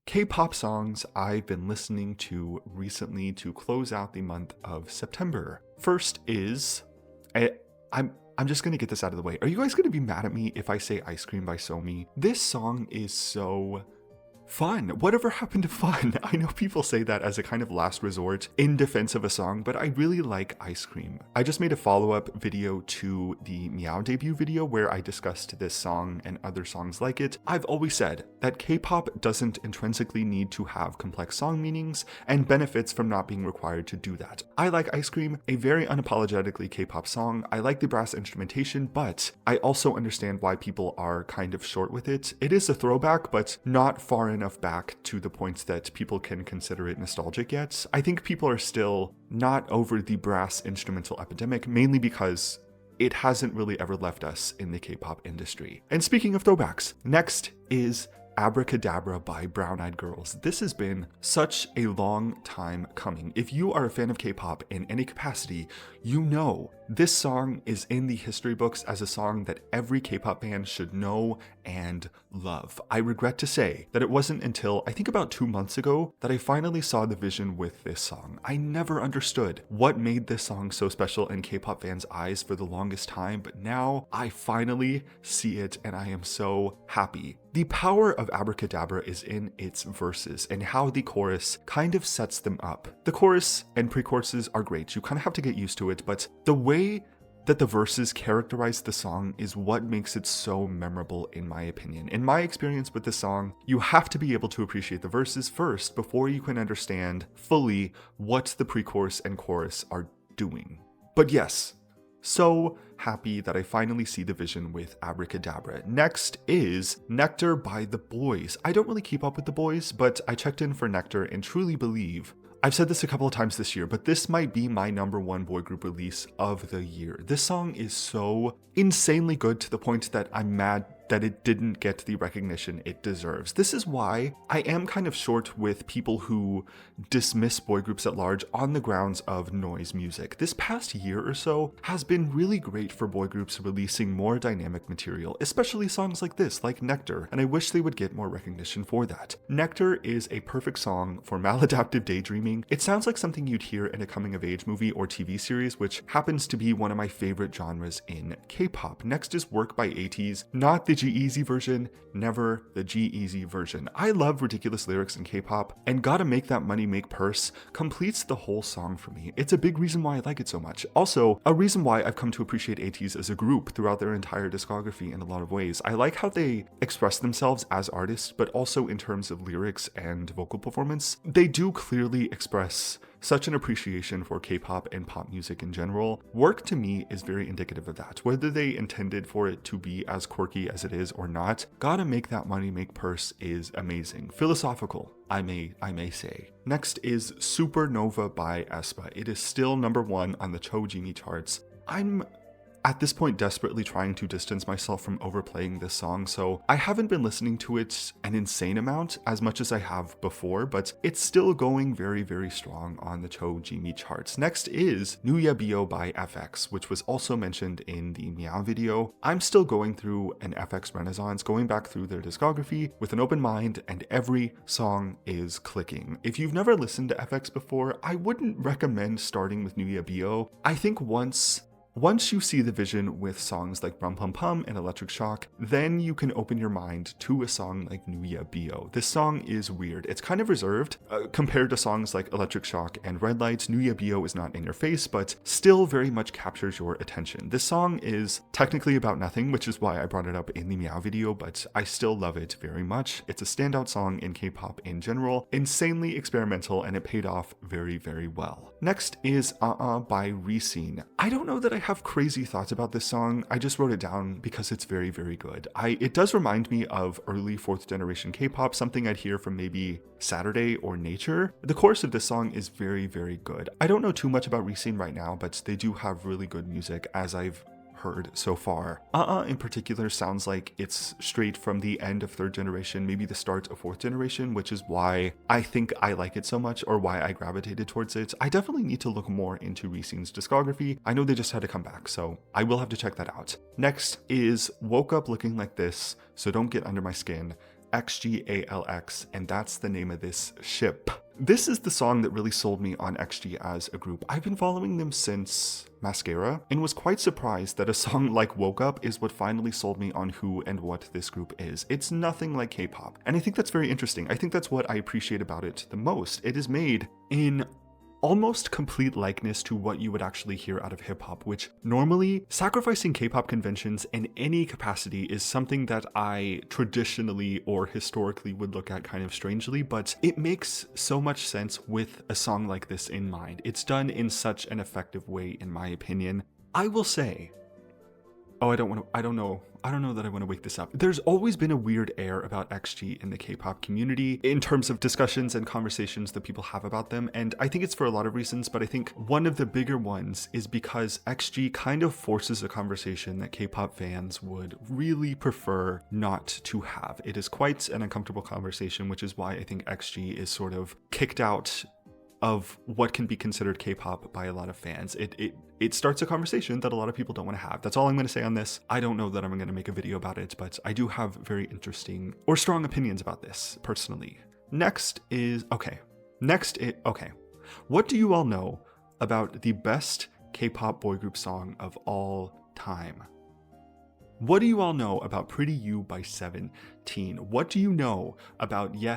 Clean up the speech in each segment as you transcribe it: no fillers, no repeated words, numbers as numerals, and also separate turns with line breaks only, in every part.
K-pop songs I've been listening to recently to close out the month of September. First is, I'm just gonna get this out of the way. Are you guys gonna be mad at me if I say Ice Cream by Somi? This song is so fun. Whatever happened to fun? I know people say that as a kind of last resort in defense of a song, but I really like Ice Cream. I just made a follow-up video to the Meow debut video where I discussed this song and other songs like it. I've always said that K-pop doesn't intrinsically need to have complex song meanings and benefits from not being required to do that. I like Ice Cream, a very unapologetically K-pop song. I like the brass instrumentation, but I also understand why people are kind of short with it. It is a throwback, but not far enough back to the point that people can consider it nostalgic yet. I think people are still not over the brass instrumental epidemic, mainly because it hasn't really ever left us in the K-pop industry. And speaking of throwbacks, next is Abracadabra by Brown Eyed Girls. This has been such a long time coming. If you are a fan of K-pop in any capacity, you know this song is in the history books as a song that every K-pop fan should know and love. I regret to say that it wasn't until I think about 2 months ago that I finally saw the vision with this song. I never understood what made this song so special in K-pop fans' eyes for the longest time, but now I finally see it and I am so happy. The power of Abracadabra is in its verses and how the chorus kind of sets them up. The chorus and pre-choruses are great. You kind of have to get used to it, but the way that the verses characterize the song is what makes it so memorable in my opinion. In my experience with the song, you have to be able to appreciate the verses first before you can understand fully what the pre-chorus and chorus are doing. But yes, so happy that I finally see the vision with Abracadabra. Next is Nectar by The Boys. I don't really keep up with The Boys, but I checked in for Nectar and truly believe, I've said this a couple of times this year, but this might be my #1 boy group release of the year. This song is so insanely good to the point that I'm mad that it didn't get the recognition it deserves. This is why I am kind of short with people who dismiss boy groups at large on the grounds of noise music. This past year or so has been really great for boy groups releasing more dynamic material, especially songs like this, like Nectar, and I wish they would get more recognition for that. Nectar is a perfect song for maladaptive daydreaming. It sounds like something you'd hear in a coming-of-age movie or TV series, which happens to be one of my favorite genres in K-pop. Next is Work by ATEEZ, not the G-Eazy version, never the G-Eazy version. I love ridiculous lyrics in K-pop, and Gotta Make That Money Make Purse completes the whole song for me. It's a big reason why I like it so much. Also, a reason why I've come to appreciate ATEEZ as a group throughout their entire discography in a lot of ways. I like how they express themselves as artists, but also in terms of lyrics and vocal performance. They do clearly express such an appreciation for K-pop and pop music in general. Work to me is very indicative of that. Whether they intended for it to be as quirky as it is or not, Gotta Make That Money Make Purse is amazing. Philosophical, I may say. Next is Supernova by aespa. It is still #1 on the choujimi charts. I'm at this point desperately trying to distance myself from overplaying this song, so I haven't been listening to it an insane amount as much as I have before, but it's still going very, very strong on the choujimi charts. Next is UhUH by FX, which was also mentioned in the Meow video. I'm still going through an FX renaissance, going back through their discography with an open mind, and every song is clicking. If you've never listened to FX before, I wouldn't recommend starting with UhUH. I think once you see the vision with songs like Brum Pum Pum and Electric Shock, then you can open your mind to a song like UhUH. This song is weird. It's kind of reserved compared to songs like Electric Shock and Red Lights. UhUH is not in your face, but still very much captures your attention. This song is technically about nothing, which is why I brought it up in the Meow video, but I still love it very much. It's a standout song in K-pop in general, insanely experimental, and it paid off very, very well. Next is by REIN. I don't know that I have crazy thoughts about this song. I just wrote it down because it's very, very good. It does remind me of early 4th generation K-pop, something I'd hear from maybe Saturday or Nature. The chorus of this song is very, very good. I don't know too much about REIN right now, but they do have really good music as I've heard so far. In particular sounds like it's straight from the end of 3rd generation, maybe the start of 4th generation, which is why I think I like it so much, or why I gravitated towards it. I definitely need to look more into REIN's discography. I know they just had to come back, so I will have to check that out. Next is Woke Up Looking Like This, So Don't Get Under My Skin. XGALX, and that's the name of this ship. This is the song that really sold me on XG as a group. I've been following them since Mascara and was quite surprised that a song like Woke Up is what finally sold me on who and what this group is. It's nothing like K-pop, and I think that's very interesting. I think that's what I appreciate about it the most. It is made in almost complete likeness to what you would actually hear out of hip-hop, which normally sacrificing K-pop conventions in any capacity is something that I traditionally or historically would look at kind of strangely, but it makes so much sense with a song like this in mind. It's done in such an effective way, in my opinion. I will say, I don't know that I want to wake this up. There's always been a weird air about XG in the K-pop community in terms of discussions and conversations that people have about them, and I think it's for a lot of reasons, but I think one of the bigger ones is because XG kind of forces a conversation that K-pop fans would really prefer not to have. It is quite an uncomfortable conversation, which is why I think XG is sort of kicked out of what can be considered K-pop by a lot of fans. It starts a conversation that a lot of people don't want to have. That's all I'm going to say on this. I don't know that I'm going to make a video about it, but I do have very interesting or strong opinions about this personally. Okay. What do you all know about the best K-pop boy group song of all time? What do you all know about Pretty You by 17? What do you know about Ye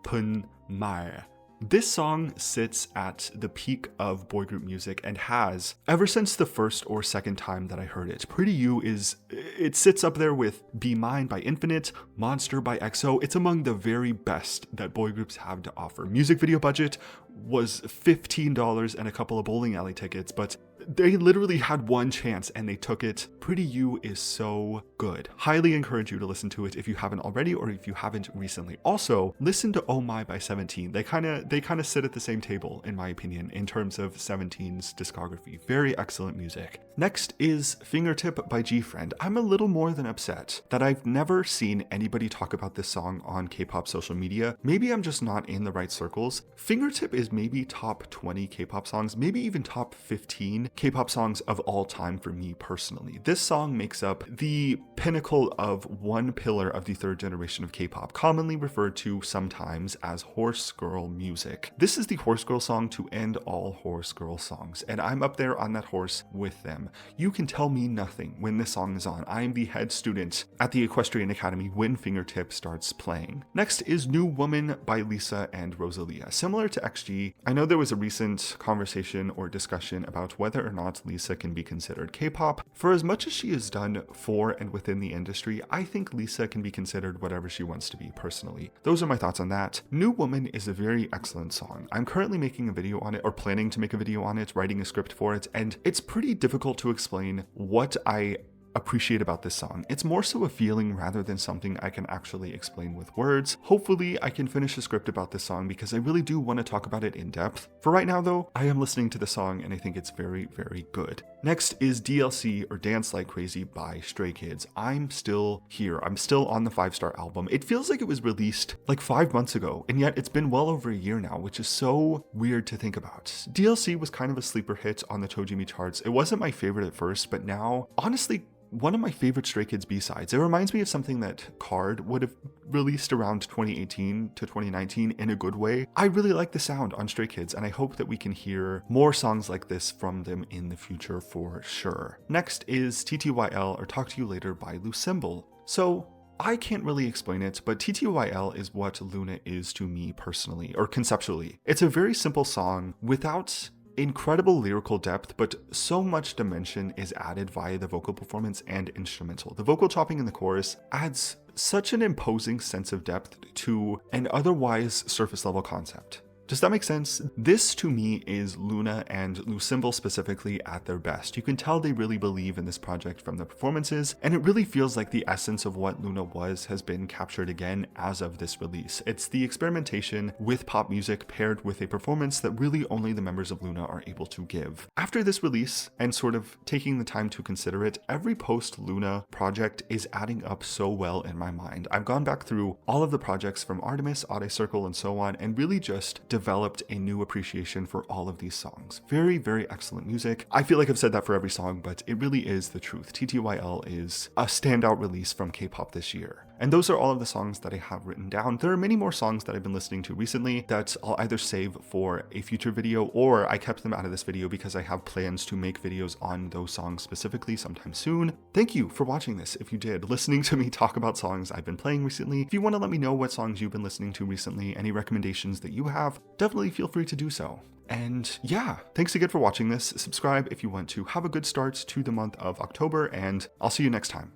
Pun Mai? This song sits at the peak of boy group music and has ever since the first or second time that I heard it. Pretty You it sits up there with Be Mine by Infinite, Monster by EXO. It's among the very best that boy groups have to offer. Music video budget was $15 and a couple of bowling alley tickets, but they literally had one chance and they took it. Pretty You is so good. Highly encourage you to listen to it if you haven't already or if you haven't recently. Also, listen to Oh My by 17. They kind of sit at the same table, in my opinion, in terms of 17's discography. Very excellent music. Next is Fingertip by GFRIEND. I'm a little more than upset that I've never seen anybody talk about this song on K-pop social media. Maybe I'm just not in the right circles. Fingertip is maybe top 20 K-pop songs, maybe even top 15 K-pop songs of all time for me personally. This song makes up the pinnacle of one pillar of the third generation of K-pop, commonly referred to sometimes as horse girl music. This is the horse girl song to end all horse girl songs, and I'm up there on that horse with them. You can tell me nothing when this song is on. I am the head student at the Equestrian Academy when Fingertip starts playing. Next is New Woman by Lisa and Rosalia. Similar to XG, I know there was a recent conversation or discussion about whether or not Lisa can be considered K-pop. For as much as she has done for and within the industry, I think Lisa can be considered whatever she wants to be personally. Those are my thoughts on that. New Woman is a very excellent song. I'm currently making a video on it, or planning to make a video on it, writing a script for it, and it's pretty difficult to explain what I appreciate about this song. It's more so a feeling rather than something I can actually explain with words. Hopefully I can finish a script about this song because I really do want to talk about it in depth. For right now though, I am listening to the song and I think it's very, very good. Next is DLC or Dance Like Crazy by Stray Kids. I'm still here. I'm still on the 5-star album. It feels like it was released like 5 months ago, and yet it's been well over a year now, which is so weird to think about. DLC was kind of a sleeper hit on the choujimi charts. It wasn't my favorite at first, but now, honestly, one of my favorite Stray Kids B-sides. It reminds me of something that Card would have released around 2018 to 2019 in a good way. I really like the sound on Stray Kids, and I hope that we can hear more songs like this from them in the future for sure. Next is TTYL or Talk to You Later by Lucemble. So I can't really explain it, but TTYL is what Luna is to me personally, or conceptually. It's a very simple song without incredible lyrical depth, but so much dimension is added via the vocal performance and instrumental. The vocal chopping in the chorus adds such an imposing sense of depth to an otherwise surface level concept. Does that make sense? This to me is Luna and Lucemble specifically at their best. You can tell they really believe in this project from the performances, and it really feels like the essence of what Luna was has been captured again as of this release. It's the experimentation with pop music paired with a performance that really only the members of Luna are able to give. After this release, and sort of taking the time to consider it, every post-Luna project is adding up so well in my mind. I've gone back through all of the projects from Artemis, Odd Circle, and so on, and really just developed a new appreciation for all of these songs. Very, very excellent music. I feel like I've said that for every song, but it really is the truth. TTYL is a standout release from K-pop this year. And those are all of the songs that I have written down. There are many more songs that I've been listening to recently that I'll either save for a future video, or I kept them out of this video because I have plans to make videos on those songs specifically sometime soon. Thank you for watching this if you did, listening to me talk about songs I've been playing recently. If you want to let me know what songs you've been listening to recently, any recommendations that you have, definitely feel free to do so. And yeah, thanks again for watching this. Subscribe if you want to. Have a good start to the month of October, and I'll see you next time.